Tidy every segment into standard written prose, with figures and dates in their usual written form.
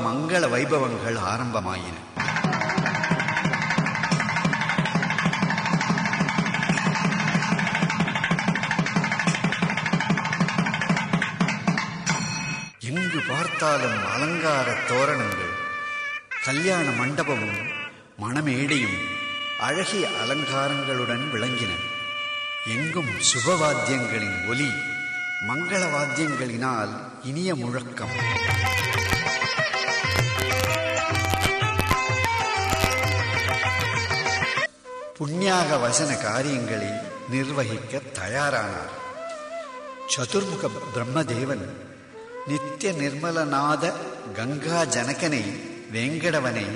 மங்கள வைபவங்கள் ஆரம்பமாயின. எங்கு பார்த்தாலும் அலங்கார தோரணங்கள், கல்யாண மண்டபமும் மணமேடையும் அழகிய அலங்காரங்களுடன் விளங்கின. எங்கும் சுபவாத்தியங்களின் ஒலி, மங்கள வாத்தியங்களினால் இனிய முழக்கம். புண்ணியாக வசன காரியங்களை நிர்வகிக்க தயாரானார். சதுர்முக பிரம்மதேவன் நித்திய நிர்மலநாத கங்கா ஜனகனை வேங்கடவனை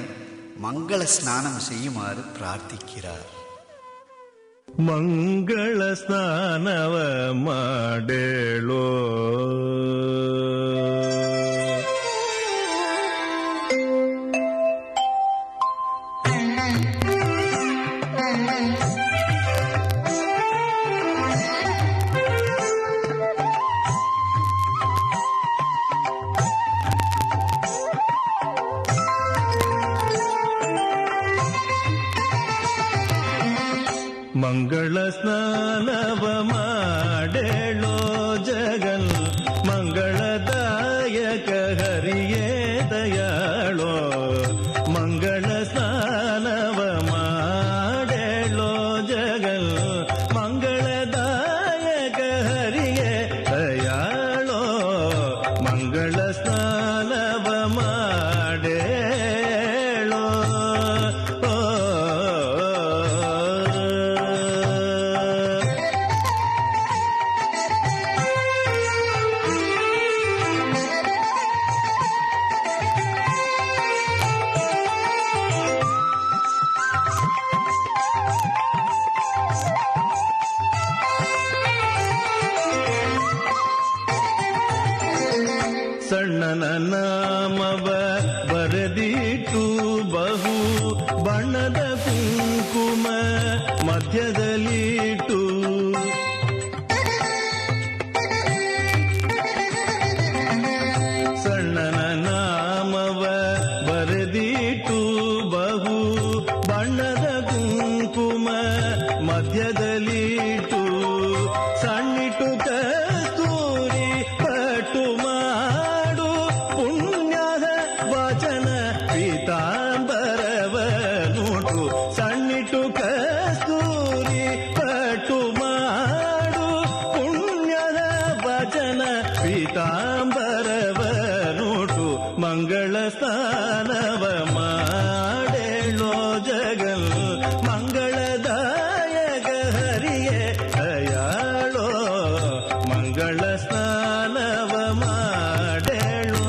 மங்கள ஸ்நானம் செய்யுமாறு பிரார்த்திக்கிறார். ಮಂಗಳ ಸ್ನಾನವ ಮಾಡೇಳೋ ಮಂಗಳ ಸ್ನಾನವ ಮಾಡೇಳೋ ಜಗನ್ ಮಂಗಳದಾಯಕ ಹರಿಯೇ ದಯಾಳೋ. ಮಂಗಳ ಸ್ನಾನವ ಮಾಡೇಳೋ ಜಗನ್ ಮಂಗಳದಾಯಕ ಹರಿಯೇ ದಯಾಳೋ. ಮಂಗಳ ಸ್ನಾನವ ಮಾಡೇಳೋ. ಸಣ್ಣನ ನಾಮವ ಬರೆದಿಟ್ಟು ಬಹು ಬಣ್ಣದ ಕುಂಕುಮ ಮಧ್ಯದಲ್ಲಿಟ್ಟು. ಸಣ್ಣನ ನಾಮವ ಬರೆದಿಟ್ಟು ಬಹು ಬಣ್ಣದ ಕುಂಕುಮ ಮಧ್ಯದಲ್ಲಿಟ್ಟು. ಸಣ್ಣಿಟ್ಟು ಕಸ್ತೂರಿ ಪಟ್ಟು ಮಾಡು ಪುಣ್ಯದ ವಚನ ಪೀತಾಂಬರವ ನೋಟು. ಸಣ್ಣಿಟ್ಟು ಕಸ್ತೂರಿ ಪಟ್ಟು ಮಾಡು ಪುಣ್ಯದ ವಚನ ಪೀತಾಂಬರವ ನೋಟು. ಮಂಗಳ ಸ್ನಾನವ ಮಾಡೇಳೋ ಜಗನ್ ಮಂಗಳದಾಯಕ ಹರಿಯೇ ದಯಾಳೋ. ಮಂಗಳ ಸ್ನಾನವ ಮಾಡೇಳೋ.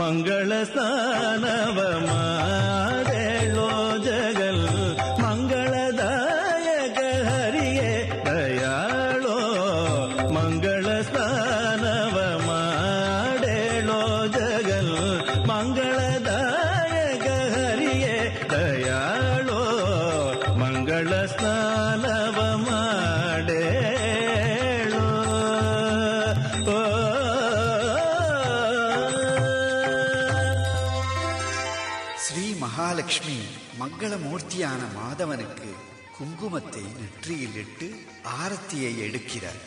ಮಂಗಳ ಸ್ನಾನವ ಮಾಡೇಳೋ ಜಗಲ್ ಮಂಗಳದಾಯಕ ಹರಿಯೇ ದಯಾಳೋ ಮಂಗಳ ಸ್ನಾನವ ಮಾಡೇಳೋ ಜಗಲ್ ಮಂಗಳದಾಯಕ ಹರಿಯೇ ದಯಾಳೋ ಮಂಗಳ ಸ್ನಾನವ ಮಾಡೇಳೋ. ஸ்ரீ மகாலட்சுமி மங்களமூர்த்தியான மாதவனுக்கு குங்குமத்தை நெற்றியிலிட்டு ஆரத்தியை எடுக்கிறார்.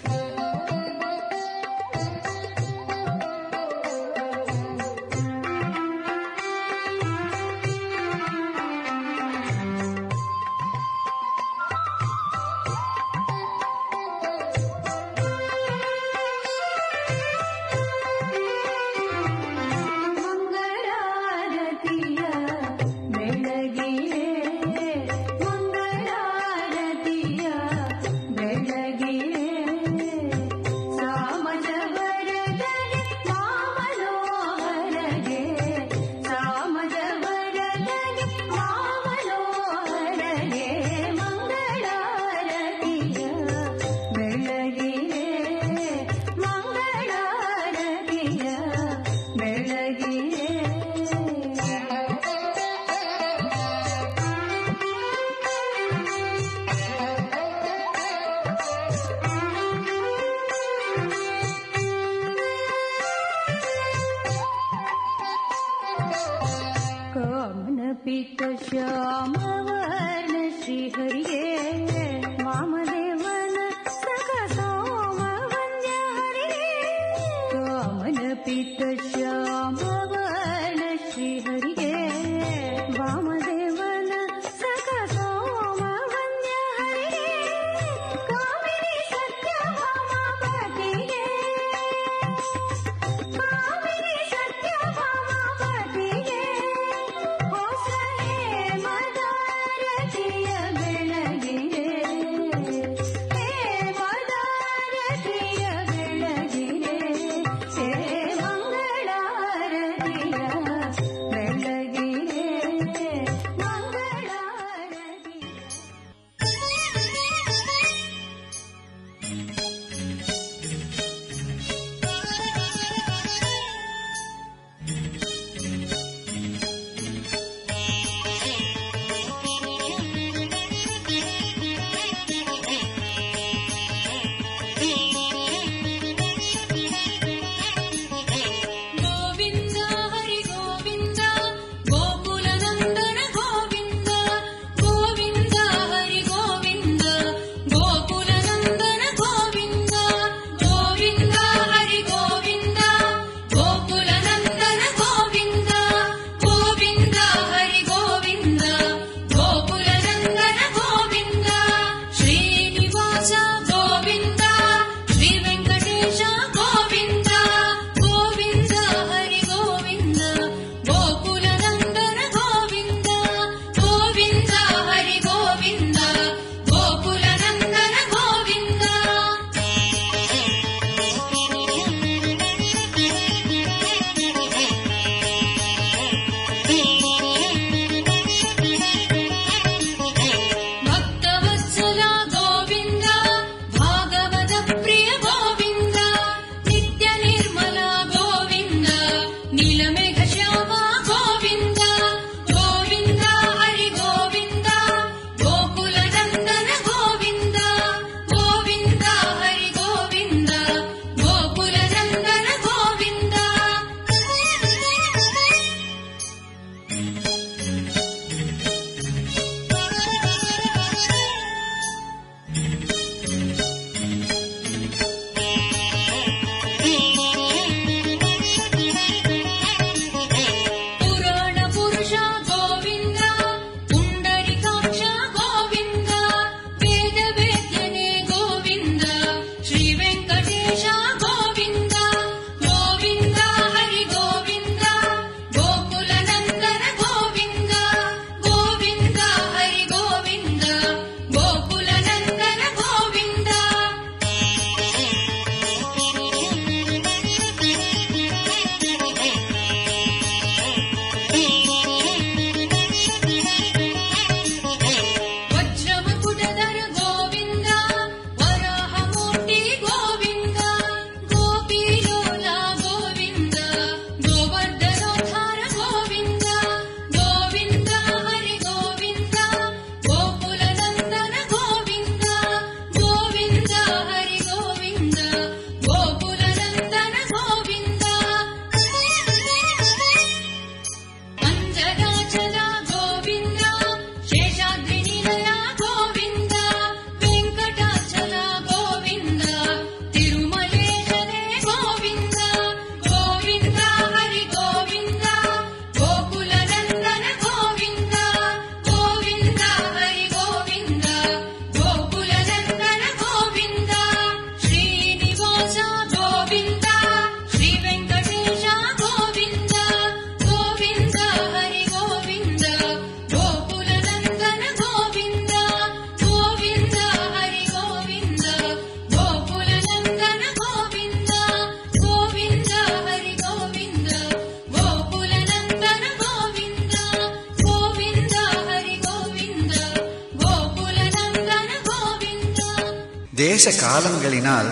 தேச காலங்களினால்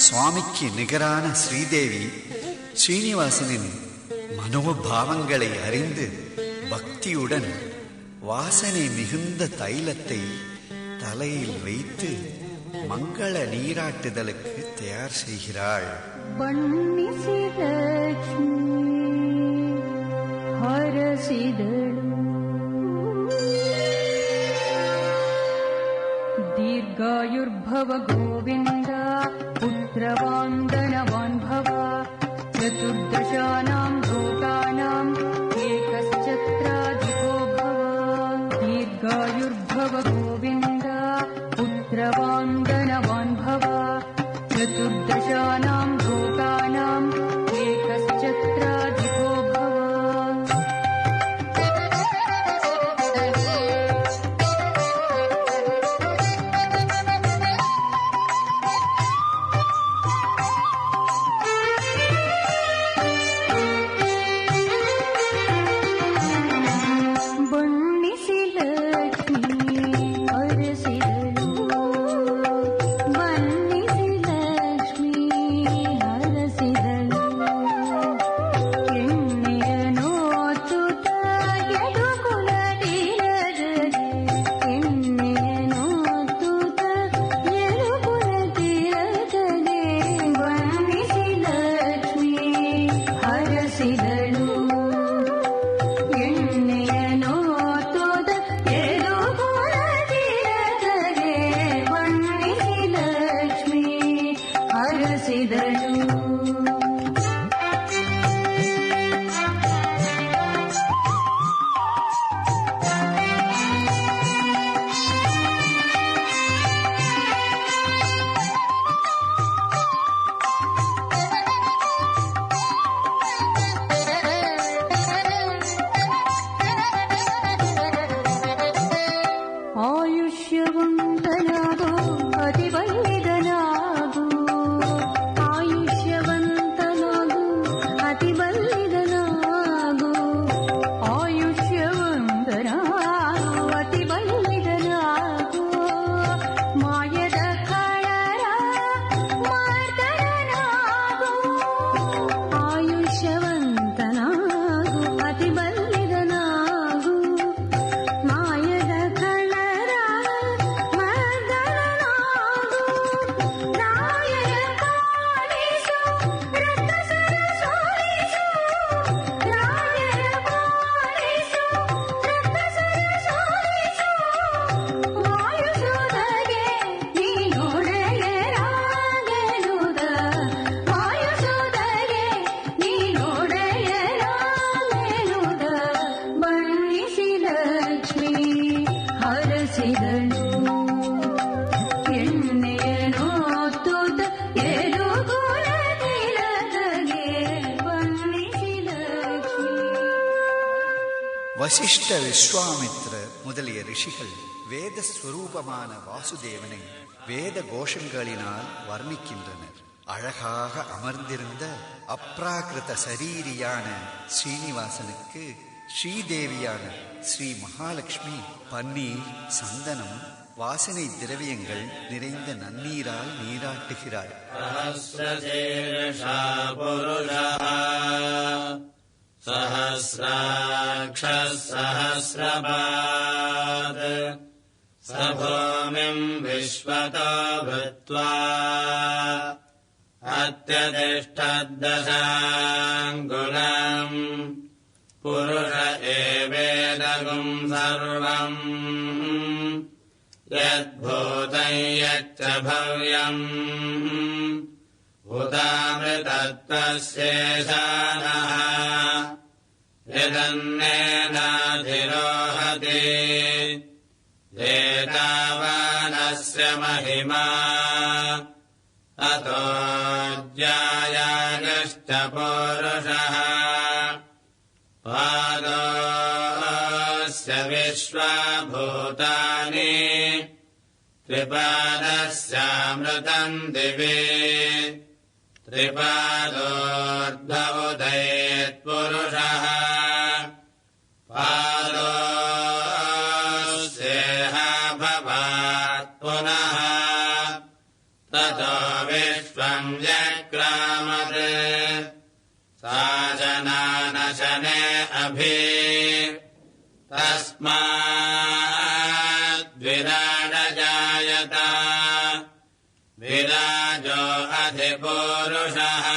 சுவாமிக்கு நிகரான ஸ்ரீதேவி ஸ்ரீனிவாசனின் மனோபாவங்களை அறிந்து பக்தியுடன் வாசனை மிகுந்த தைலத்தை தலையில் வைத்து மங்கள நீராட்டுதலுக்கு தயார் செய்கிறாள். दीर्घायुर्भव गोविन्द पुत्रवान्दनवान् भव चतुर्दशानां लोकानाम् एकश्चत्राधिको भव. दीर्घायुर्भव गोविन्द पुत्रवान्दनवान् भव चतुर्दशानां लोकानाम् एकश्चत्राधिको भव. வசிஷ்ட விஸ்வாமித்ர முதலிய ரிஷிகள் வேத ஸ்வரூபமான வாசுதேவனை வேத கோஷங்களினால் வர்ணிக்கின்றனர். அழகாக அமர்ந்திருந்த அப்ராகிருத சரீரியான ஸ்ரீனிவாசனுக்கு ஸ்ரீதேவியான ஸ்ரீ மகாலட்சுமி பன்னீர், சந்தனம், வாசனை திரவியங்கள் நிறைந்த நன்னீரால் நீராட்டுகிறாள். सहस्राक्षः सहस्रपात् स भूमिम् विश्वतो भूत्वा अत्यतिष्ठद्दशाङ्गुलम् पुरुष एवेदगुम् सर्वम् यद्भूतम् यच्च भव्यम् भूतामृतत्वस्येषानः यदन्नेनाधिरोहति एतावानस्य महिमा अतो ज्यायागश्च पौरुषः पादोऽस्य विश्वभूतानि त्रिपादस्यामृतम् दिवि त्रिपादोर्ध्वोदयेत्पुरुषः पादोऽस्येह भवात् पुनः ततो विश्वम् व्यक्रामत् सा जनानशने अभि तस्माद्विराडजायत विराजो अधिपूरुषः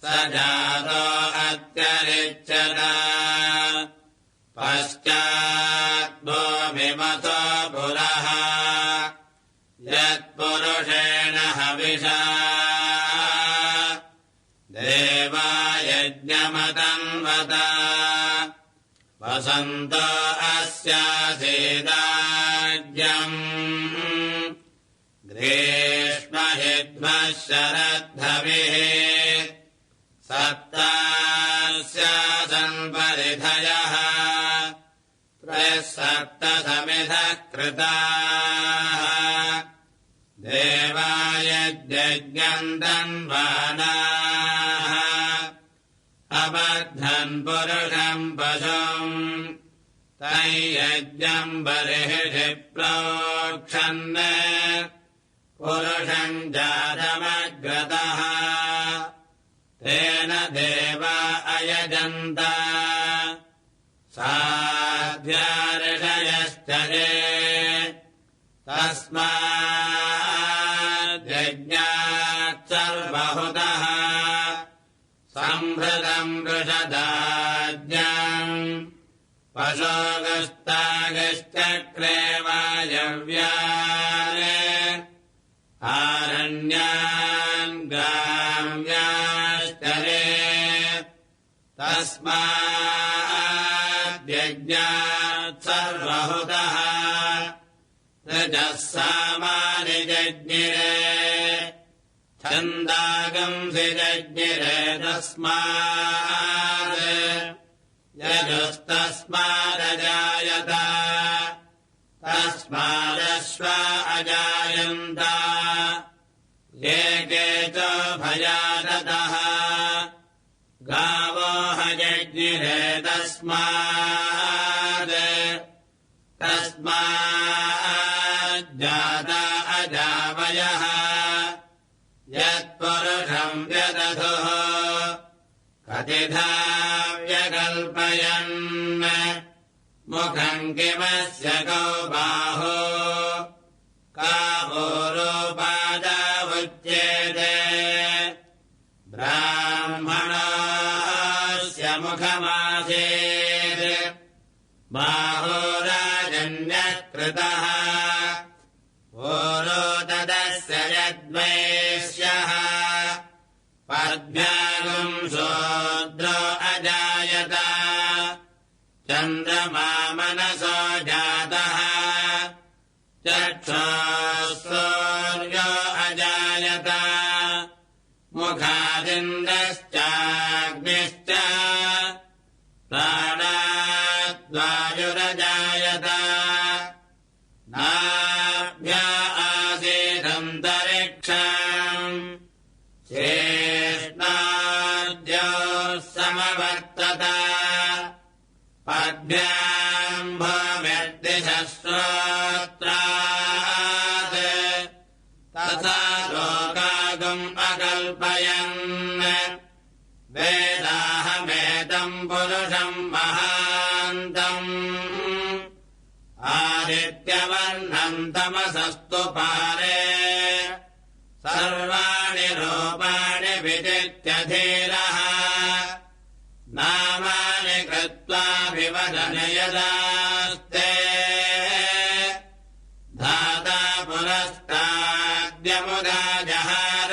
स जातो अत्यरिच्यत पश्चाद्भूमिमतो पुरः यत्पुरुषेण हविषा देवायज्ञमतन्वत वसन्तो अस्यासीदाज्यम् ग्रीष्महिद्मः शरद्धविः सप्तास्यासन्परिधयः सप्तसमिधः कृताः देवायज्ञम् तन्वानाः अबद्धन् पुरुषम् पशुम् तैयज्ञम् बर्हिषि प्रोक्षन् पुरुषम् जातमग्रतः तेन देवा अयजन्त साध्यार्षयश्च ये तस्माद्यज्ञात् सर्वहुतः संहृतम् वृषदाज्ञम् पशोगस्तागश्चक्रे वायव्यारे आरण्यान् ग्राम्याश्चरे तस्माद्यज्ञात् सर्वहुतः ऋजः सामानि जज्ञिरे छन्दागंसि जज्ञिरे तस्मात् यजुस्तस्मादजायत तस्मादश्वा अजायन्त ये केच भयादतः गावो हजज्ञिरे तस्मात् तस्माज्जाता अजावयः यत्पुरुषम् व्यदधुः कतिधा व्यकल्पयन् मुखम् किमस्य कौ बाहो कावोरोपादावुच्येते ब्राह्मणस्य मुखमासीत् बाहोराजन्यकृतः ओरोदस्य यद्वैश्यः पद्भ्यागुम् शूद्रो अजायत चन्द्रमा मनसो जातः चक्षुः अजायत मुखादिन्द्रश्चाग्निश्च प्राणाद्वायुरजायत नाभ्या आसीदन्तरिक्षम् शेष्णाद्योः समवर्तत पद्भ्याम् भूमिर्दिशश्रोत्रात् तथा लोकागम् अकल्पयन् वेदाहमेतम् पुरुषम् महान्तम् आदित्यवर्णम् तमसस्तु पारे सर्वाणि रूपाणि विदित्य धीरः नामानि कृत्वाभिवदन यदास्ते धाता पुरस्ताद्यमुदा जहार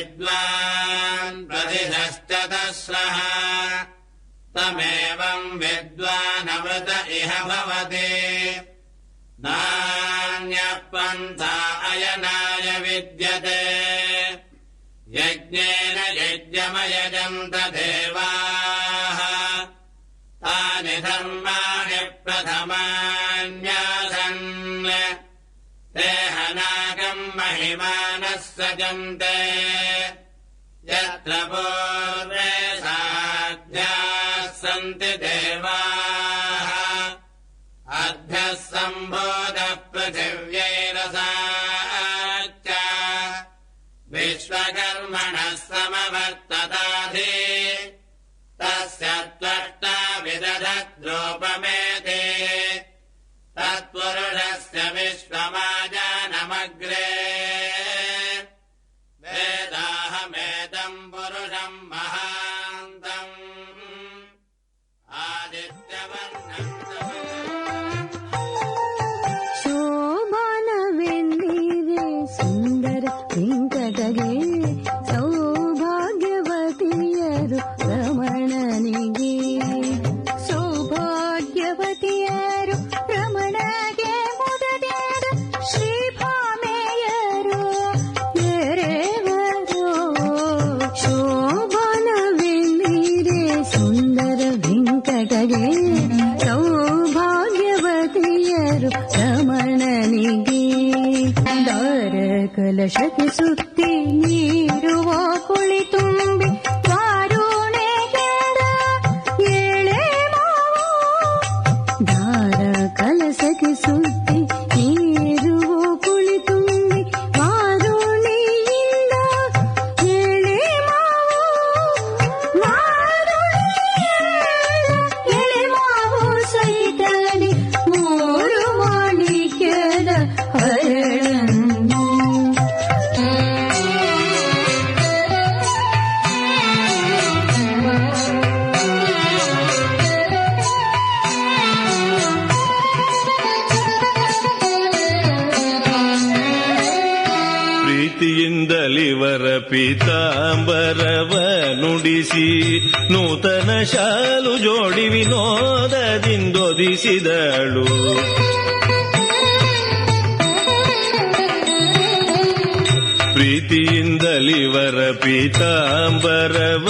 शक्रप्रविद्वान् प्रतिशश्चतस्रः तमेवम् विद्वानमृत इह भवति नान्यपन्था अयनाय विद्यते यज्ञेन यज्ञमयजन्त देवाः तानि धर्माणि प्रथमान्यासन् ते हनाकम् महिमानः सजन्ते यत्र पूर्वे साध्याः सन्ति देवाः अभ्यः सम्भोध पृथिव्यै विश्वकर्मणः समवर्तताधि तस्य त्वष्टा विदधद्रूपमेते तत्पुरुषस्य विश्वमाजानमग्रे वेदाहमेदम् पुरुषम् महान्तम् आदित्यवर्णम् ಶೋಭಾನವೆನ್ನಿರೆ ಸುಂದರ ವೆಂಕಟಗೆ ಸೌಭಾಗ್ಯವತಿಯರು ರಮಣನಿಗೆ ಸೌಭಾಗ್ಯವತಿಯರು ರಮಣಗೆ ಮುದದೇರು ಶ್ರೀಭಾಮೆಯರು ಎರೆವರು ಶೋಭಾನವೆನ್ನಿರೆ ಸುಂದರ ವೆಂಕಟಗೆ ಸೌಭಾಗ್ಯವತಿಯರು ರಮಣನಿಗೆ ದಾರ ಕಲಶಕ್ಕೆ ಸುತ್ತಿ ನೀರುವ ಕುಳಿ ತುಂಬಿ ವಾರುಣೆಗೆಡ ಏಳೆ ಮಾವು ದಾರ ಕಲಶಕ್ಕೆ ಸುತ್ತಿ ನೀರುವ ಕುಳಿ ತುಂಬಿ ವಾರುಣಿಯಿಂದ ಏಳೆ ಮಾವು ಎಳೆ ಮಾವು ಸಹಿತನೆ ಮೂರು ಮಾಣಿಕ್ಯದ ಹರಳನ್ನು ಪ್ರೀತಿಯಿಂದಲಿವರ ಪೀತಾಂಬರವ ನುಡಿಸಿ ನೂತನ ಶಾಲು ಜೋಡಿ ವಿನೋದದಿಂದೊದಿಸಿದಳು. ಪ್ರೀತಿಯಿಂದಲಿವರ ಪೀತಾಂಬರವ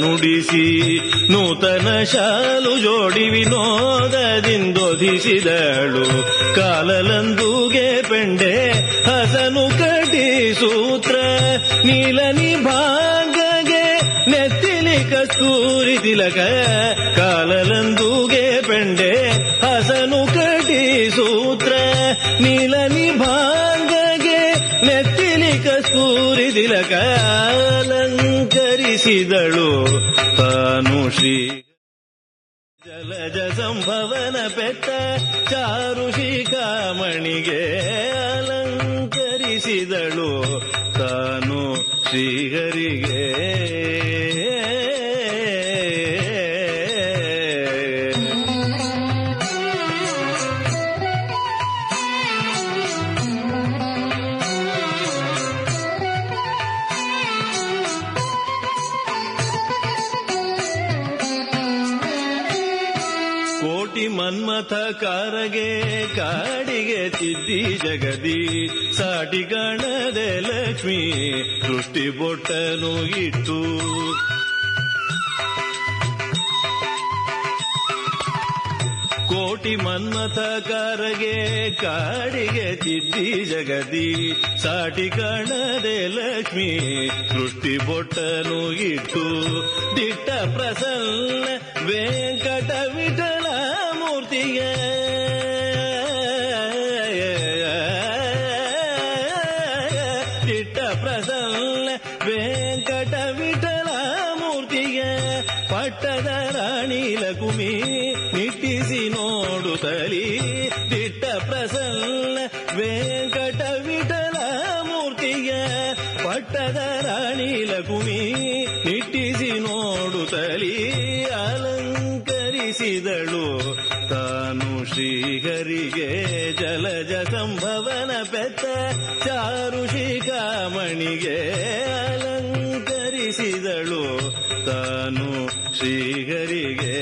ನುಡಿಸಿ ನೂತನ ಶಾಲು ಜೋಡಿ ವಿನೋದದಿಂದೊದಿಸಿದಳು. ಕಾಲಲಂದುಗೆ ಪೆಂಡೆ ಹಸನು ಕಟಿ ಸೂತ್ರ ನೀಲ ನಿಭಾಂಗಗೆ ನೆತ್ತಿಲಿ ಕಸ್ತೂರಿ ತಿಲಕ. ಕಾಲಲಂದುಗೆ ಪೆಂಡೆ ಹಸನು ಕಟಿ ಸೂತ್ರ ನೀಲ ನಿಭಾಂಗಗೆ ನೆತ್ತಿಲಿ ಕಸ್ತೂರಿ ತಿಲಕ. ಅಲಂಕರಿಸಿದಳು ತಾನು ಶ್ರೀ ಜಲಜ ಸಂಭವನ ಪೆತ್ತ ಚಾರು ಶಿಖಾಮಣಿಗೆ. ಅಲಂಕರಿಸಿದಳು ತಾನು ಶ್ರೀಹರಿಗೆ. ಕೋಟಿ ಮನ್ಮಥ ಕಾರಗೆ ಕಾಡಿಗೆ ತಿದ್ದಿ ಜಗದಿ ಸಾಟಿ ಕಾಣದೆ ಲಕ್ಷ್ಮಿ ದೃಷ್ಟಿ ಬೊಟ್ಟನು ಇಟ್ಟು. ಕೋಟಿ ಮನ್ಮಥ ಕಾರಗೆ ಕಾಡಿಗೆ ತಿದ್ದಿ ಜಗದಿ ಸಾಟಿ ಕಾಣದೆ ಲಕ್ಷ್ಮಿ ದೃಷ್ಟಿ ಬೊಟ್ಟನು ಇಟ್ಟು. ದಿಟ್ಟ ಪ್ರಸನ್ನ ವೆಂಕಟ ವಿಠಲ ಮೂರ್ತಿಗೆ ದಿಟ್ಟ ಪ್ರಸನ್ನ ವೆಂಕಟ ವಿಠಲ ಮೂರ್ತಿಗೆ ಪಟ್ಟದ ರಾಣಿ ಲಕುಮಿ ನಿಟ್ಟಿಸಿ ನೋಡುತ್ತಲಿ. ದಿಟ್ಟ ಪ್ರಸನ್ನ ವೆಂಕಟ ವಿಠಲ ಮೂರ್ತಿಗೆ ಪಟ್ಟದ ರಾಣಿ ಲಕುಮಿ ನಿಟ್ಟಿಸಿ ನೋಡುತ್ತಲಿ. ಅಲಂಕರಿಸಿದಳು ತಾನು ಶ್ರೀಹರಿಗೆ ಜಲಜ ಸಂಭವನ ಪೆತ್ತ ಚಾರು ಶಿಖಾಮಣಿಗೆ. ಅಲಂಕರಿಸಿದಳು ತಾನು ಶ್ರೀಹರಿಗೆ.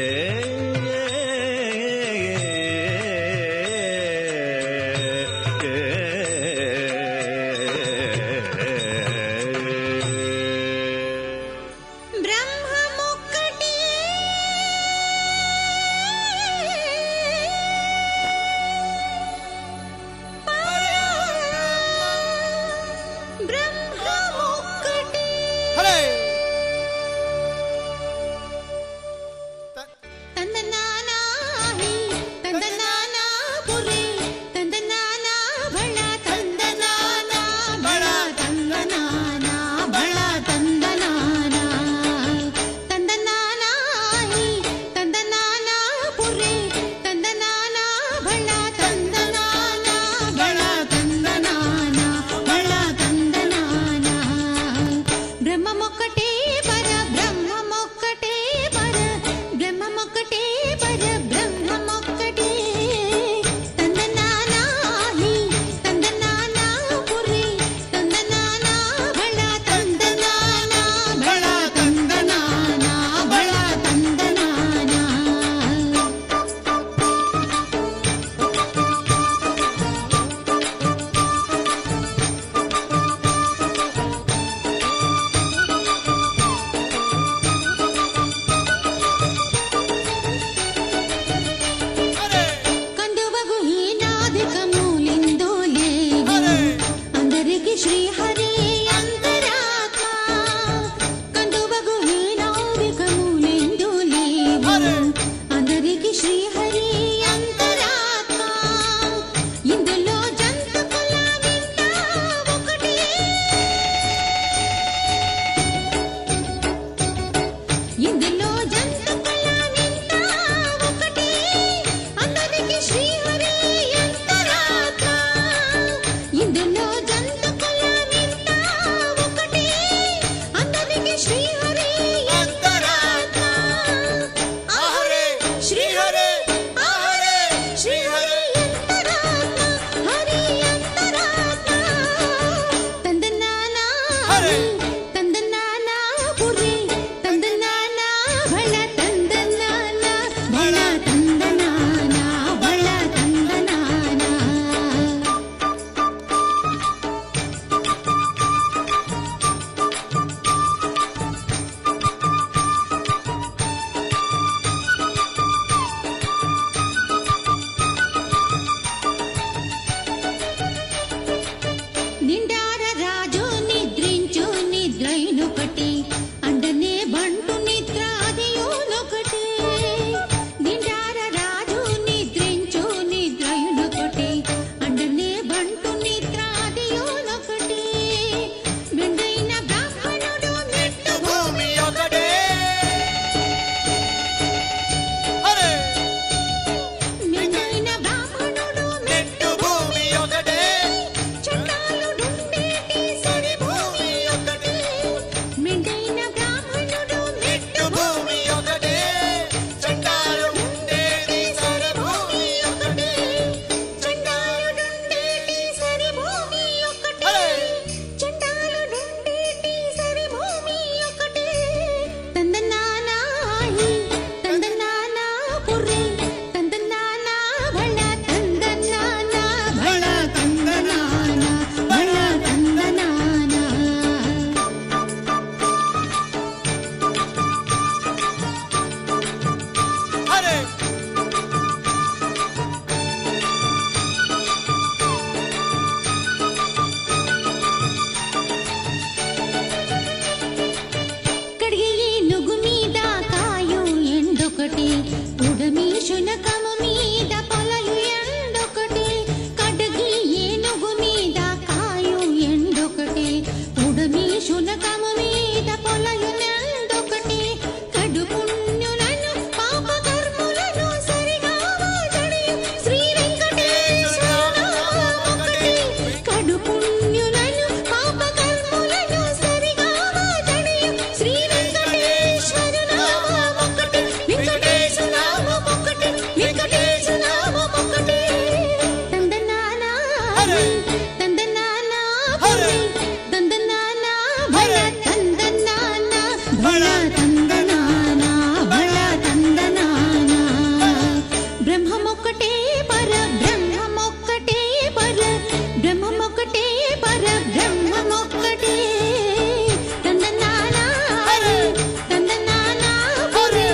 అందులో జంతుకుల వింత ఒకటి అందరికి శ్రీహరి అంతరాత్మ ఆహరే శ్రీహరి ఆహరే శ్రీహరి అంతరాత్మ హరి అంతరాత్మ తందనానా హరి తందనానా పురి తందనానా భళ తందనానా భళ తందనానా భళ తందనానా నిండార రాజు నిద్రించు నిద్రైనొకటి అండనే బంటు నిద్ర అదియోనొకటి నిండార రాజు నిద్రించు నిద్రైనొకటి అండనే బంటు నిద్ర అదియోనొకటి మెండైన బ్రాహ్మణుడు మెట్టు భూమి ఒకటే మెండైన బ్రాహ్మణుడు మెట్టు భూమి ఒకటే చండాలుడుండేటి సరి భూమి ఒకటి మెండైన బ్రాహ్మణుడు మెట్టు భూమి ఒకటే చండాలుడుండేటి సరి భూమి ఒకటి చండాలుడుండేటి సరి భూమి ఒకటి చండాలుడుండేటి సరి భూమి ఒకటి తందనానా హి తందనానా పురి తందనానా భళ తందనానా భళ తందనానా భళ తందనానా కడిగి నుగు మీద కాయు ఎండొకటి ఉడమి శునకము మీద పొలయు ఎండొకటి కడిగి ఏనుగు మీద కాయు ఎండొకటి ఉడమి శునకము మీద పొలయు ఎండొకటి కడు పుణ్యులను పాప కర్ములను సరిగా వాజడియు శ్రీ వెంకటేశ్వర ఒకటి కడు పుణ్యులను పాప కర్ములను సరిగా వాజడియు శ్రీ వెంకటేశ్వర నామం ఒకటి వెంకటేశ్వర నామం ఒకటి వెంకటేశ్వర నామం ఒకటి తందనానా హరి తందనానా హరి తందనానా భళ తందనానా భళ తందనానా భళ తందనానా బ్రహ్మమొక్కటే పర బ్రహ్మమొక్కటే పర బ్రహ్మమొక్కటే పర బ్రహ్మమొక్కటే తందనానా హరి తందనానా పురి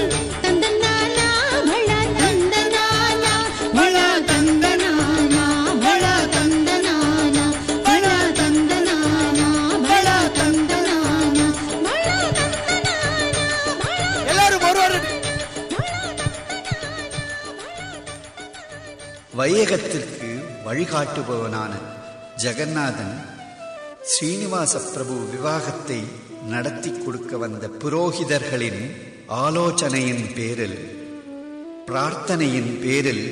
తందనానా భళ తందనానా భళ తందనానా భళ తందనానా భళ తందనానా భళ తందనానా భళ తందనానా எல்லாரும் வருவாரு. வையகத்திற்கு வழிகாட்டுபவனான ஜெகநாதன் ஸ்ரீனிவாச பிரபு விவாகத்தை நடத்தி கொடுக்க வந்த புரோகிதர்களின் ஆலோசனையின் பேரில் பிரார்த்தனையின் பேரில்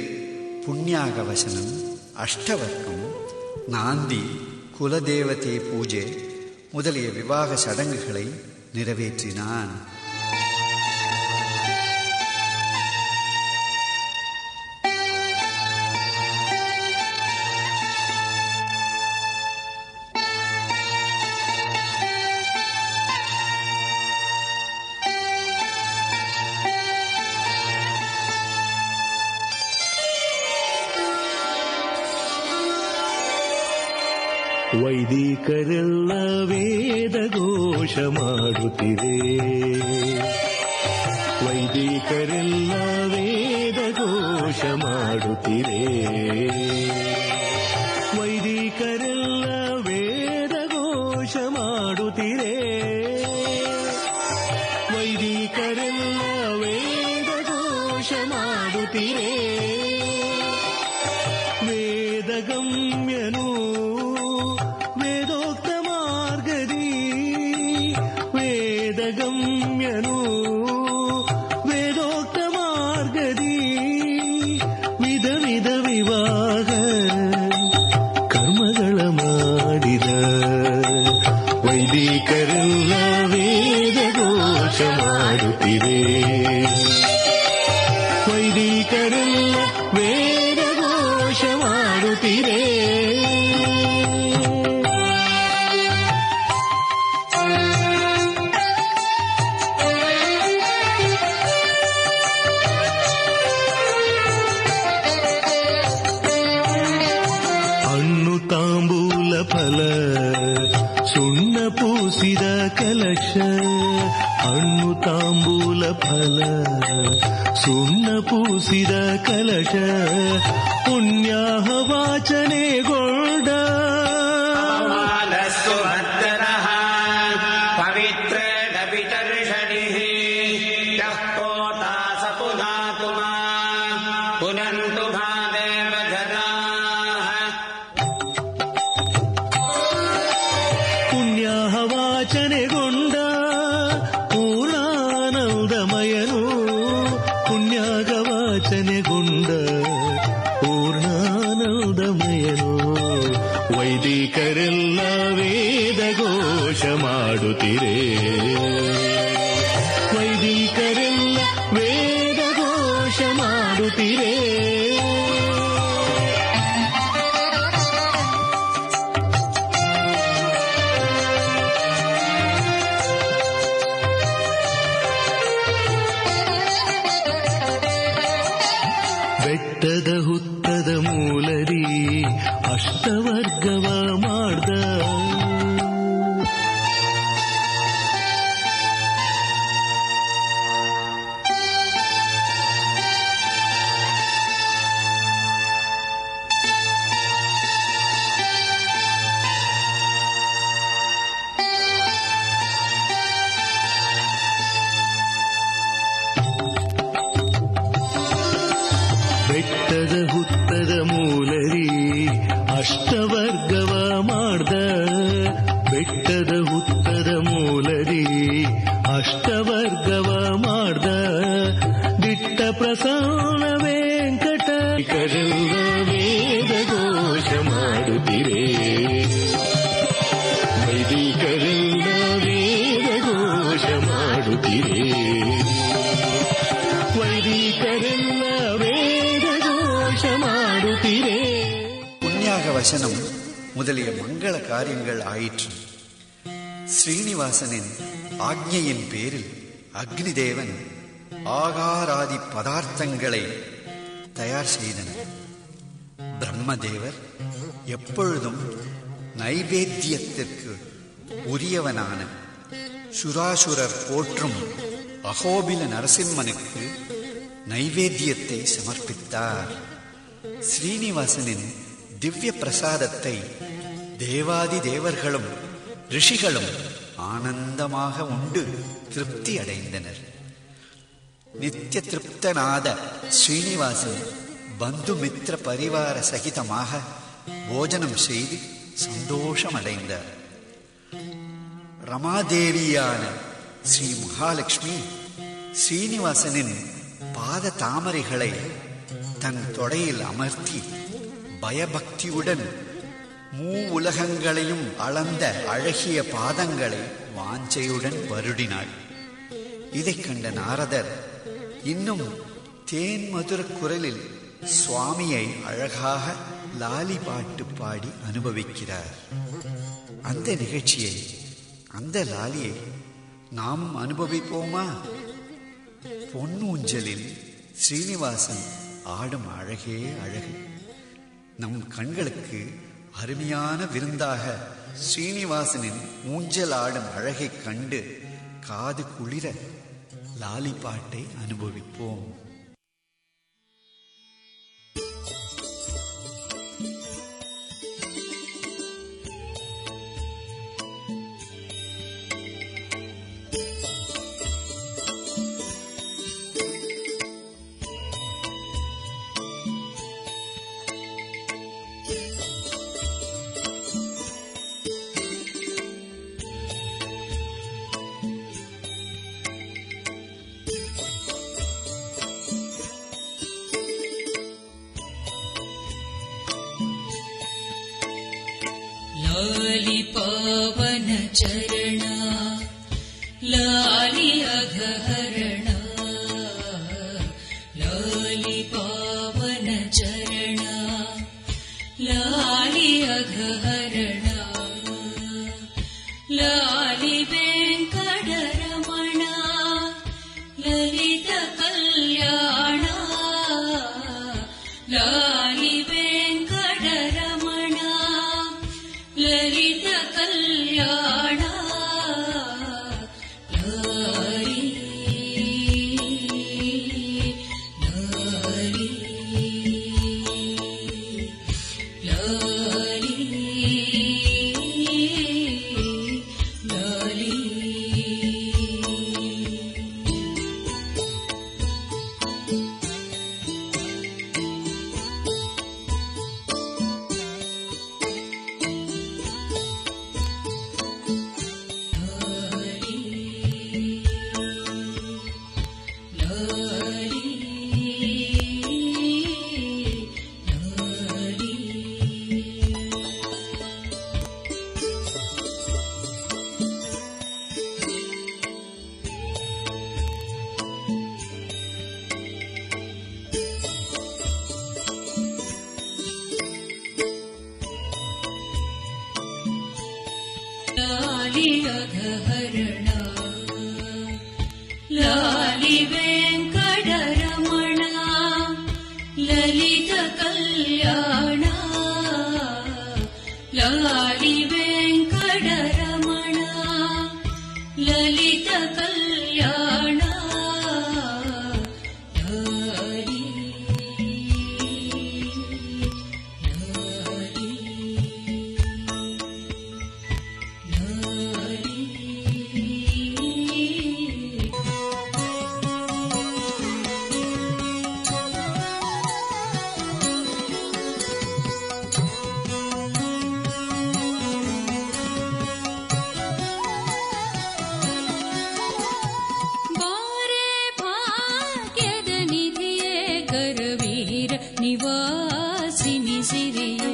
புண்ணியாக வசனம் அஷ்டவர்க்கம் நாந்தி குலதேவதே பூஜை முதலிய விவாக சடங்குகளை நிறைவேற்றினான். ವೈದಿಕರೆಲ್ಲ ವೇದ ಘೋಷ ಮಾಡುತ್ತಿರೆ, ವೈದಿಕರೆಲ್ಲ ವೇದ ಘೋಷ ಮಾಡುತ್ತಿರೆ, ವೈದಿಕರೆಲ್ಲ ವೇದ ಘೋಷ ಮಾಡುತ್ತಿರೆ, ವೈದಿಕರೆಲ್ಲ ವೇದ ಘೋಷ ಮಾಡುತ್ತಿರೆ. ವೇದಗಮ್ಯನು ವೇದೋಕ್ತ ಮಾರ್ಗದಿ, ವೇದಗಮ್ಯನು ವೇದೋಕ್ತ ಮಾರ್ಗದಿ, ವಿಧ ವಿಧ ವಿವಾಹ ಕರ್ಮಗಳ ಮಾಡುತ್ತೀರೇ. ವೈದಿಕರೆಲ್ಲ ವೇದ ಘೋಷ ಮಾಡುತ್ತೀರೇ. ಹಣ್ಣು ತಾಂಬೂಲ ಫಲ ಸುಣ್ಣ ಪೂಸಿದ ಕಲಶ. ಹಣ್ಣು ತಾಂಬೂಲ ಫಲ ಸುಣ್ಣ ಪೂಸಿದ ಕಲಶ. ಪುಣ್ಯಾಹ ವಾಚನೆಗೊಂಡ ಸುಭದ್ರಃ ಪವಿತ್ರೇಣ ವಿತರ್ಷಣಿಃ ಯಃ ಕೋತಾಸ ಪುನಾತು ಮಾಂ ಪುನಂತು ಭಾದೇವ ಜನಾಃ. ಪುಣ್ಯಾಹ ವಾಚನೆಗೊಂಡ ಪೂರ್ಣಾನಂದಮಯನು. ಪುಣ್ಯಾಗ ವಾಚನೆಗೊಂಡ ಪೂರ್ಣಾನಂದಮಯನು. ವೈದಿಕರೆಲ್ಲ ವೇದ ಘೋಷ ಮಾಡುತ್ತೀರೇ. ವೈದಿಕರೆಲ್ಲ ವೇದ ಘೋಷ ಮಾಡುತ್ತೀರೇ. ಬೆಟ್ಟದ ಹುತ್ತದ ಮೂಲರಿ ಅಷ್ಟವರ್ಗವ ಮಾಡ್ದ. ಬೆಟ್ಟದ ಹುತ್ತದ ಮೂಲರಿ ಅಷ್ಟವರ್ಗವ ಮಾಡ್ದ. ಬೆಟ್ಟದ ಹುತ್ತದ ಮೂಲರಿ ಅಷ್ಟವರ್ಗವ ಮಾಡ್ದ. ದಿಟ್ಟ ಪ್ರಸನ್ನ ವೆಂಕಟಕರೆಲ್ಲ ವೇದ ಘೋಷ ಮಾಡುತ್ತೀರೇ. ವೈದಿಕರೆಲ್ಲ ವೇದ ಘೋಷ ಮಾಡುತ್ತೀರೇ. ವೈದಿಕರೆಲ್ಲ ವೇದ ಘೋಷ ಮಾಡುತ್ತೀರೇ. புண்ணியாக வசனம் முதலிய மங்கள காரியங்கள் ஆயிற்று. ஸ்ரீனிவாசனின் ஆக்ஞையின் பேரில் அக்னி தேவன் ஆகாராதி பதார்த்தங்களை தயார் செய்தனர். பிரம்மதேவர் எப்பொழுதும் நைவேத்தியத்திற்கு உரியவனான சுராசுரர் போற்றும் அகோபில நரசிம்மனுக்கு நைவேத்தியத்தை சமர்ப்பித்தார். ஸ்ரீனிவாசனின் திவ்ய பிரசாதத்தை தேவாதி தேவர்களும் ரிஷிகளும் ஆனந்தமாக உண்டு திருப்தி அடைந்தனர். நித்திய திருப்தநாத ஸ்ரீனிவாசன் பந்து மித்திர பரிவார சகிதமாக போஜனம் செய்து சந்தோஷமடைந்தார். ரமாதேவியான ஸ்ரீ மகாலட்சுமி ஸ்ரீனிவாசனின் பாத தாமரைகளை தன் தொடையில் அமர்த்தி பயபக்தியுடன் உலகங்களையும் அளந்த அழகிய பாதங்களை வாஞ்சையுடன் வருடினாள். இதைக் கண்ட நாரதர் இன்னும் தேன் மதுர குரலில் சுவாமியை அழகாக லாலி பாட்டு பாடி அனுபவிக்கிறார். அந்த நிகழ்ச்சியை, அந்த லாலியை நாம் அனுபவிப்போமா? பொன்னூஞ்சலில் ஸ்ரீனிவாசன் ஆடும் அழகே அழகு. நம் கண்களுக்கு அருமையான விருந்தாக ஸ்ரீனிவாசனின் ஊஞ்சல் ஆடும் அழகைக் கண்டு காது குளிர லாலி பாட்டை அனுபவிப்போம். लाली पावन चरणा लाली अघहरणा ಲಲಿತ ಕಲ್ಯಾಣ ಲಾಲಿ ಲಾಲಿ ಲಾಲಿ ಲಾಲಿ ಲಾಲಿ ಅಘಹರಣ ಲಾಲಿ ವೆಂಕಟರಮಣ ಲಲಿತ ಕಲ್ಯಾಣ ಲಾಲಿ ವೆಂಕಟರಮಣ ಲಲಿತ ಕಲ್ಯಾಣ ಲಾಲಿ ಲಾಲಿ ಬಾರೆ ಭಾಗ್ಯದ ನಿಧಿಯೇ ಕರವೀರ ನಿವಾಸಿನಿ ಸಿರಿಯೇ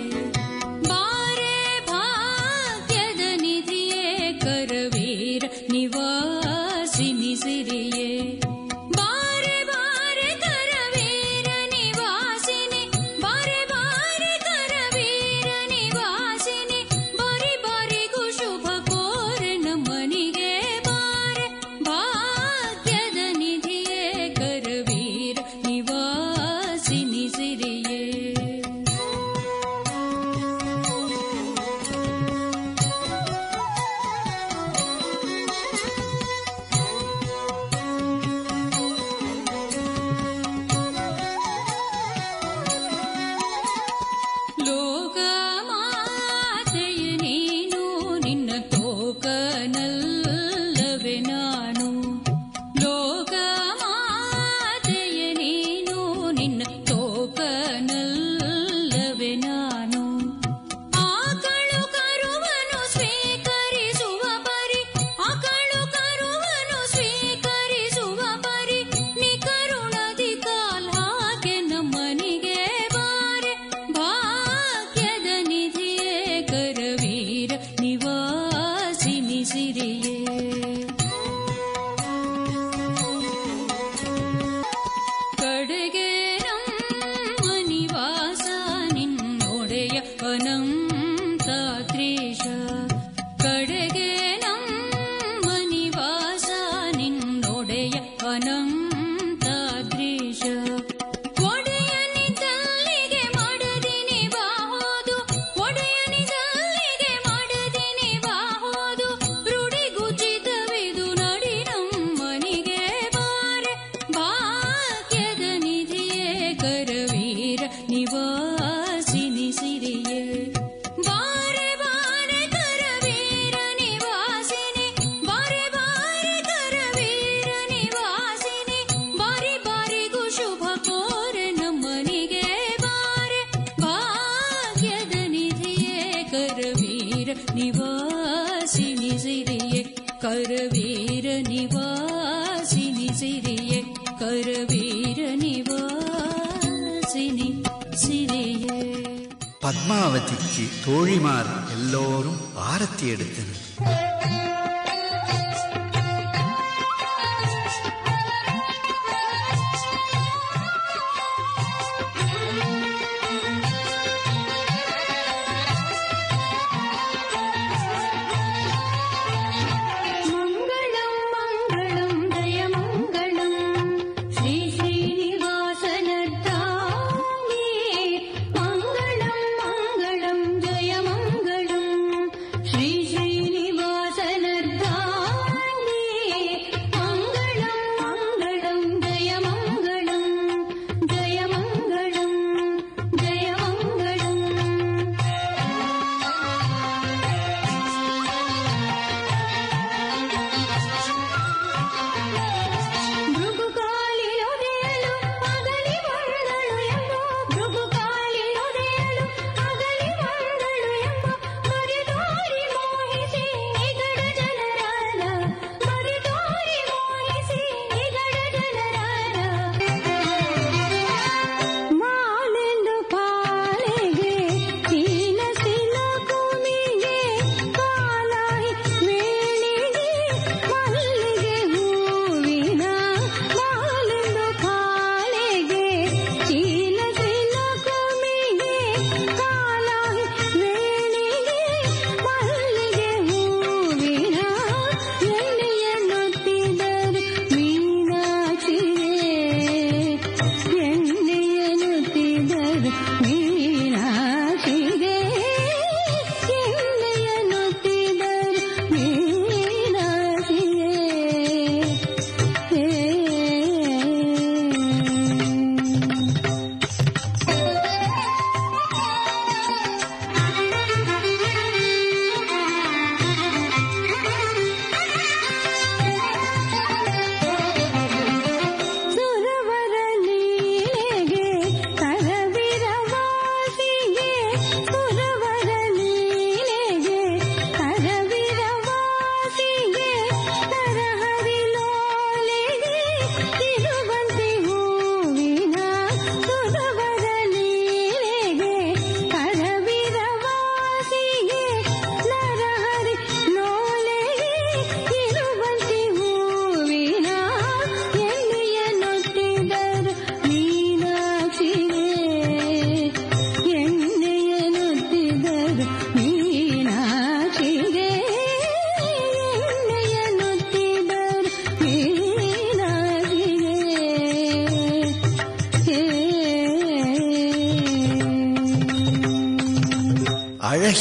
ಬಾರೆ ಭಾಗ್ಯದ ನಿಧಿಯೇ ಕರವೀರ ನಿವಾಸಿನಿ ಸಿರಿಯೇ ಬಾರೆ ಬಾರೆ ಕರವೀರ ನಿವಾಸಿನಿ ಬಾರೆ ಬಾರೆ ಕರವೀರ ನಿವಾಸಿನಿ ಬಾರಿ ಬಾರಿಗೂ ಶುಭ ಕೋರೆ ನಮ್ಮನಿಗೆ ಬಾರೆ ಭಾಗ್ಯದ ನಿಧಿಯೇ ಕರವೀರ ನಿವಾಸಿನಿ ಸಿರಿಯೇ ಲೋಕ ಮಾತೆಯ ನೀನು ನಿನ್ನ ತೋಕನಲ್ಲವೇ ನಾನು ಲೋಕ ಮಾತೆಯ ನೀನು ನಿನ್ನ ತೋಕನಲ್ಲವೇ ನಾನು ಆಕಳು ಕರುವನು ಸ್ವೀಕರಿಸುವ ಪರಿ ಆಕಳು ಕರುವನು ಸ್ವೀಕರಿಸುವ ಪರಿ ನಿ ಕರುಣದಿ ಕಾಲ್ಹಾಗೆ ನಮ್ಮನಿಗೆ ಬಾರೆ ಭಾಗ್ಯದ ನಿಧಿಯೇ ಕರವೀರ ನಿವಾಸಿನಿ ಸಿರಿಯೇ ಕಡೆಗೆ ನಮ್ಮ ನಿವಾಸ ನಿನ್ನೊಡೆಯ ಅನಂತಾದ್ರೀಶ ಕಡೆಗೆ ನಮ್ಮ ನಿವಾಸ ನಿನ್ನೊಡೆಯ ಅನಂತಾದ್ರೀಶ ಒಡೆಯನಿದ್ದಲ್ಲಿಗೆ ಮಾಡದಿನಿ ಬಾಹೋದು ಒಡೆಯನಿದ್ದಲ್ಲಿಗೆ ಮಾಡದಿನಿ ಬಾಹೋದು ರೂಢಿಗುಚಿತವಿದು ನಡಿ ನಮ್ಮನಿಗೆ ಬಾರೆ ಭಾಗ್ಯದ ನಿಧಿಯೇ ಕರವೀರ ನಿವಾಸಿನಿ ಸಿರಿಯೇ ಬಾರೆ ಬಾರೆ ಕರವೀರ ನಿವಾಸಿನಿ ಬಾರೆ ಬಾರೆ ಕರವೀರ ನಿವಾಸಿನಿ ಬಾರಿ ಬಾರಿಗೂ ಶುಭ ಕೋರೆ ನಮ್ಮನಿಗೆ ಬಾರೆ ಭಾಗ್ಯದ ನಿಧಿಯೇ ಕರವೀರ ನಿವಾಸಿನಿ ಸಿರಿಯೇ ಕರವೀರ ನಿವಾಸಿನಿ ಸಿರಿಯೇ ಕರವೀರ നിവാസിനി സിരിയേ. പത്മാവതിക്ക് തോഴിമാർ എല്ലോരും ആരത്തിയെടുത്തത്. ಮಂಗಳಂ ಮಂಗಳಂ ಜಯ ಮಂಗಳಂ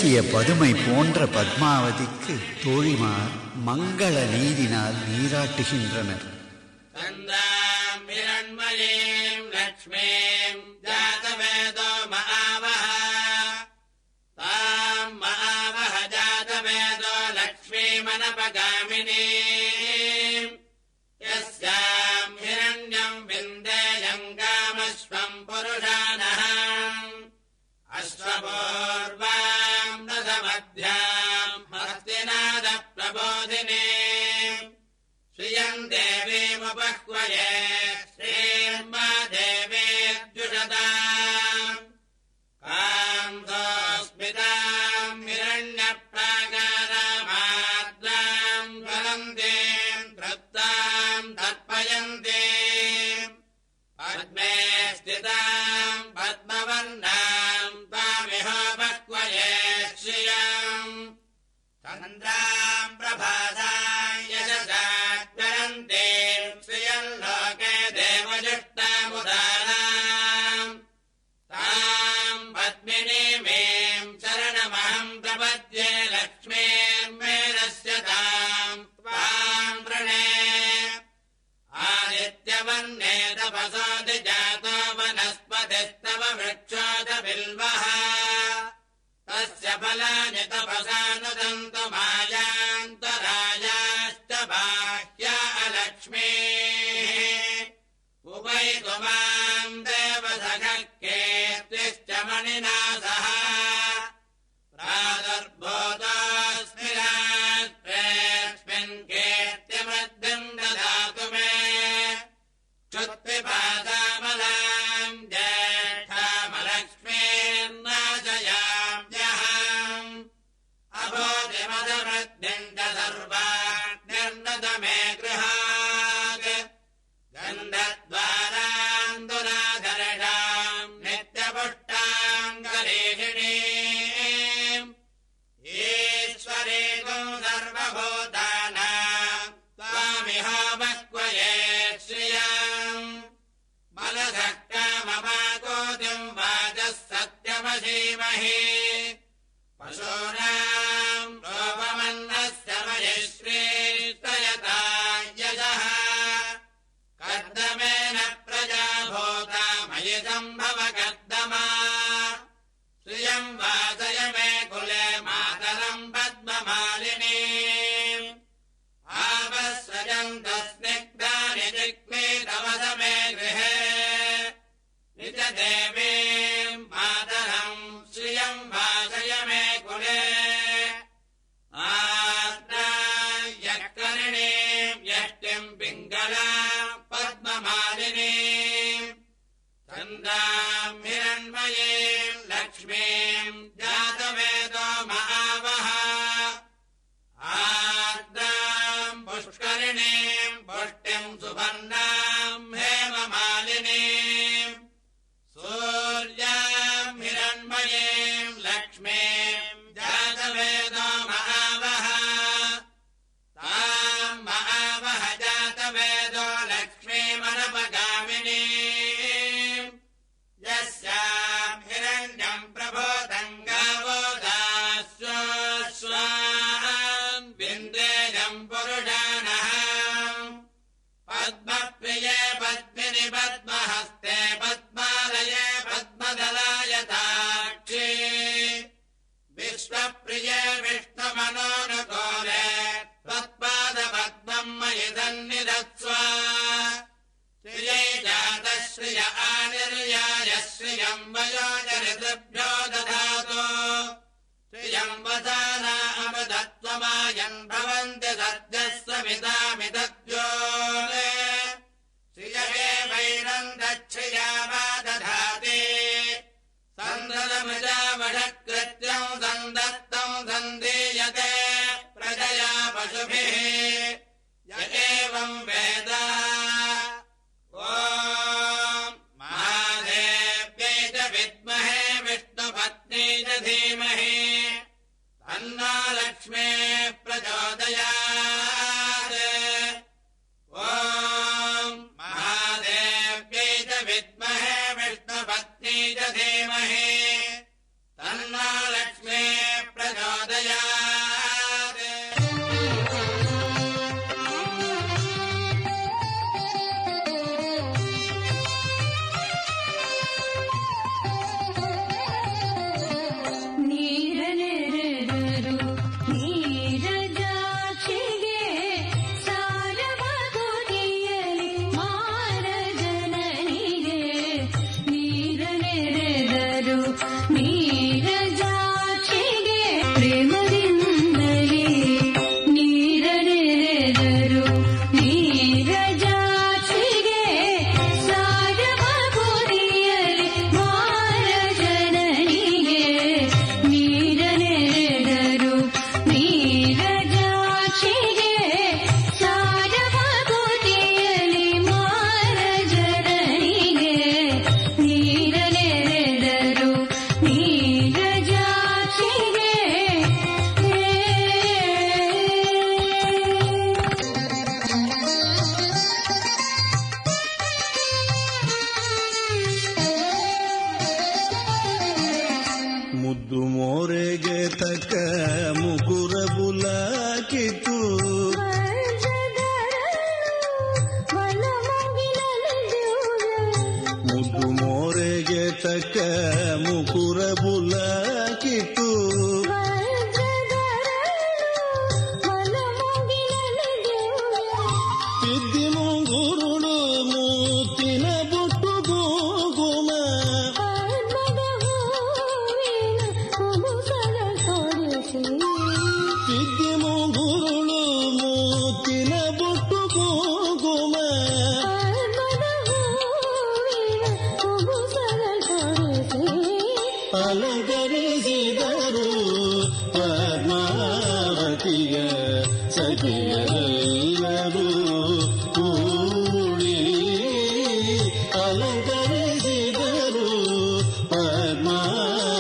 பேசிய பதுமை போன்ற பத்மாவதிக்கு தோழிமார் மங்கள நீரினால் நீராட்டுகின்றனர். தந்தாம் ஹிரண்மயீம் லக்ஷ்மீம் ஜாதவேதோ மகாவஹ தாம் மகாவஹ ஜாதவேதோ லக்ஷ்மீமனபகாமினீம் யஸ்யாம் ஹிரண்யம் விந்தேயம் காமஸ்வம் புருஷானஹ அஸ்வபூர்வாம் ரசமத்யாம் ஹஸ்திநாத பிரபோதினீம் ஸ்ரீயம் தேவீமுபஹ்வயே ஸ்ரீர்மா தேவேத்யுஷதாம் காந்தோஸ்மிதாம் ஹிரண்யப்ராகாரமாத்ராம் ஜலந்தீம் த்ருப்தாம் தர்ப்பயந்தீம் பத்மே ஸ்திதாம் பத்மவர்ணாம் த்வாமிஹோபஹ்வயே ஸ்ரியம் சந்திராம் பிரபாசாம் யசசா ஜயந்தீம் ஸ்ரியம் லோகே தேவஜுஷ்டாமுதாராம் தாம் பத்மினீமீம் சரணமஹம் பிரபத்யே லக்ஷ்மீர்மேனஸ்ய தாம் த்வாம் ப்ரணே ஆதித்யவர்ணே தபசோதி ஜாதோ வனஸ்பதிस्तव वृक्षोऽथ बिल्वः तस्य फलानि तपसानुदन्तमायान्तरायाश्च बाह्या अलक्ष्मीः उपैतु माम् देवसखः कीर्तिश्च मणिना सह प्रादुर्भूतोऽस्मि राष्ट्रेऽस्मिन् कीर्तिमद्यम् ददातु मे क्षुत्पिपासामलाम् ज्येष्ठामलक्ष्मीर्नाशयाम्यहम् अभूतिमदवृद्धिम् च सर्वाण्यर्नत मे गृहात् गन्धद्वाराम् दुराधर्षाम् नित्यपुष्टाम् गरीषिणीम् ईश्वरीकम् सर्वभूतानाम् त्वामिहोपह्वये श्रियम् मनसः काममाकोतिम् वाचः सत्यमशीमहि पशूनाम् रूपमन्नस्य मयि श्रीस्तयता यशः कर्दमेन प्रजा भूता मयि सम्भव कर्दमा श्रियम् वासय मे कुले मातरम् पद्ममालिनीम् आवस्रजन्तस्निग्धानि जिग्मीतवस मे गृहे निज देवीम् मातरम् श्रियम् वासय मे कुले आर्द्रायकर्णीम् यष्टिम् पिङ्गलाम् पद्ममालिनीम् चन्दाम् हिरण्मयीम् लक्ष्मीम् जातवेदो महावः आर्द्राम् पुष्करिणीम् पुष्टिम् सुवर्णाम् हेममालिनीम् सूर्याम् हिरण्मयीम् लक्ष्मीम् जातवेदो महावः ताम् महावः जातवेदो लक्ष्मीमनपगामिनीम् यस्याम् हिरण्यम् प्रबोधम् गावो दास्योऽश्वान् विन्देयम् पुरुषाणः पद्मप्रिये पद्मिनि पद्महस्ते पद्मालये पद्मदलायताक्षी विश्वप्रिये विष्णुमनोनुकूले त्वत्पादपद्मम् मयि सन्निधत्स्व श्रियै जातः श्रिय आनिर्याय श्रियम् वयोजऋतुभ्यो दधातु श्रियम् वसाना अमृतत्वमायन् भवन्ति सद्यः समितामितद्यो श्रियवे वैरम् दच्छ्रिया वा दधाति सन्ददमृजावषकृत्यम् सन्दत्तम् सन्दीयते प्रजया पशुभिः य एवम् वेद ॐ महादेव्यै च विद्महे विष्णुपत्नी च धीमहि तन्नो लक्ष्मी प्रचोदयात् ॐ महादेव्यै च विद्महे विष्णुपत्नी च धीमहि तन्नो लक्ष्मी ಕಿತ್ತು ಮುದ್ದು ಮೋರೆಗೆ ತಕ್ಕ ಮುಕುರ ಬುಲ ಕಿತ್ತು ಸಿದ್ದಿ ಮುಂಗುರುಳು ಮೂತಿನ ಬುಟ್ಟು ಗೋಗುಮ ಸಿದ್ದಿ ಮುಂಗುರುಳು ಮೂತಿನ ಬುಟ್ಟು ಗೋಗುಮ ಅಲಂಕರಿಸಿದರು ಪದ್ಮಾವತಿಯ ಸಖಿಯರೆಲ್ಲರೂ ಕೂಡಿ ಅಲಂಕರಿಸಿದರು ಪದ್ಮಾವತಿಯ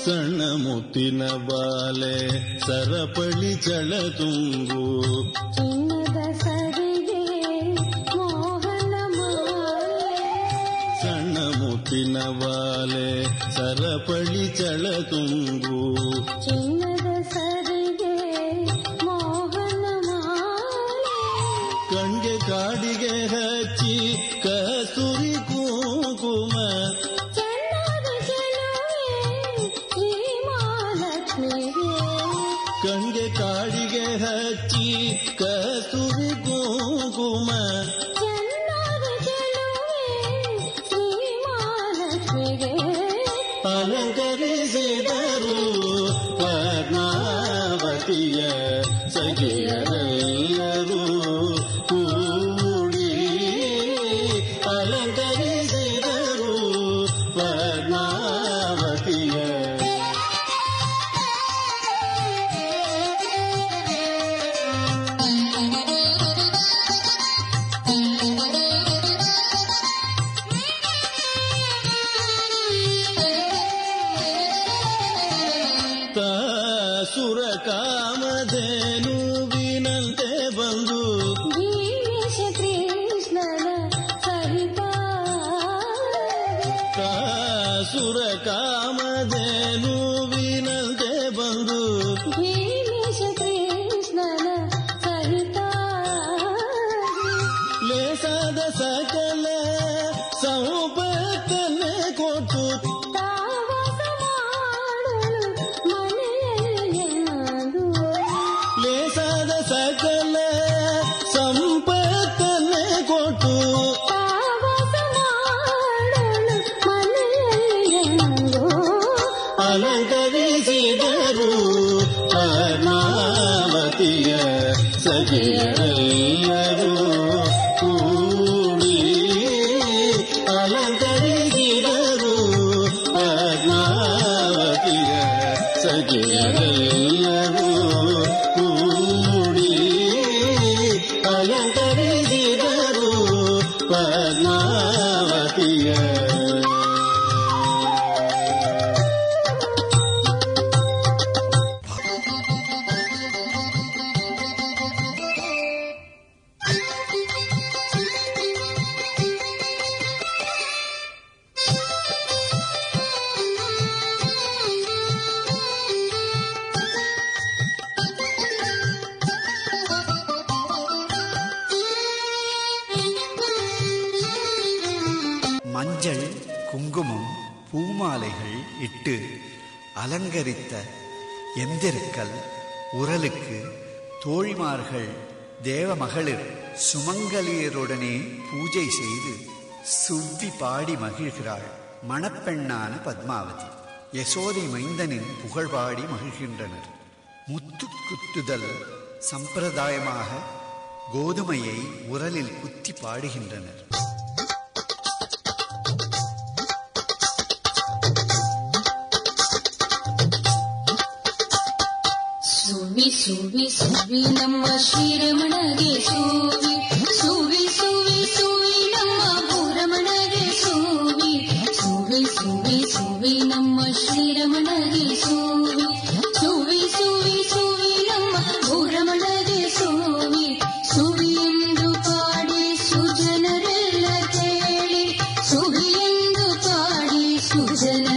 ಸಣ್ಣ ಮುತ್ತಿನ ಬಾಲೆ ಸರಪಳಿ ಚಳ ತುಂಬು ಸಣ್ಣ ಮುತ್ತಿನ ಬಾಲೆ ಸರಪಳಿ ಚಳ ತುಂಬು ಕಣ್ಗೆ ಕಾಡಿಗೆ ಹಚ್ಚಿ ಕಸ್ತೂರಿ ಕುಂಕುಮ ಕಣ್ಗೆ ಕಾಡಿಗೆ ಹಚ್ಚಿ ಕಸ್ತೂರಿ ಕುಂಕುಮ ಅಲಂಕರಿಸಿದರು ಪದ್ಮಾವತಿಯ ಸಖಿಯರೆಲ್ಲರೂ ಕೂಡಿ ಅಲಂಕರಿಸಿದರು ಪದ್ಮಾವತಿಯ ಸುರ ಕಾಮಧೇನುವಿನಂತೆ ಬಂದು ಸುರ ಕಾಮಧೇನುವಿನಂತೆ ಬಂದು ಲೇಸಾದ ಸಕಲ ಸಂಪತ್ತನ್ನೇ ಕೊಟ್ಟು ಲೇಸಾದ ಸಕಲ ಸಂಪತ್ತನ್ನೇ ಕೊಟ್ಟು ಅಲಂಕರಿಸಿದರು ಪದ್ಮಾವತಿಯ ಸಖಿಯರೆಲ್ಲರೂ ಕೂಡಿ ಅಲಂಕರಿಸಿದರು ಪದ್ಮಾವತಿಯ ಸಖಿಯರೆಲ್ಲರೂ ಕೂಡಿ ಅಲಂಕರಿಸಿದರು ಪದ್ಮಾವತಿಯ மஞ்சள் குங்குமம் பூமாலைகள் இட்டு அலங்கரித்த எந்திருக்கல் உரலுக்கு தோழிமார்கள் தேவமகளிர் சுமங்கலியருடனே பூஜை செய்து சுத்தி பாடி மகிழ்கிறாள் மணப்பெண்ணான பத்மாவதி. யசோதை மைந்தனின் புகழ்பாடி மகிழ்கின்றனர். முத்து குத்துதல் சம்பிரதாயமாக கோதுமையை உரலில் குத்தி பாடுகின்றனர். ಸುವಿ ಸುವಿ ಸುವಿ ನಮ್ಮ ಶ್ರೀರಮಣಗೆ ಸುವಿ ಸುವಿ ಸುವಿ ಸುವಿ ನಮ್ಮ ಭೂರಮಣಗೆ ಸುವಿ ಸುವಿ ಸುವಿ ಸುವಿ ನಮ್ಮ ಶ್ರೀರಮಣಗೆ ಸುವಿ ಸುವಿ ಸುವಿ ಸುಜನ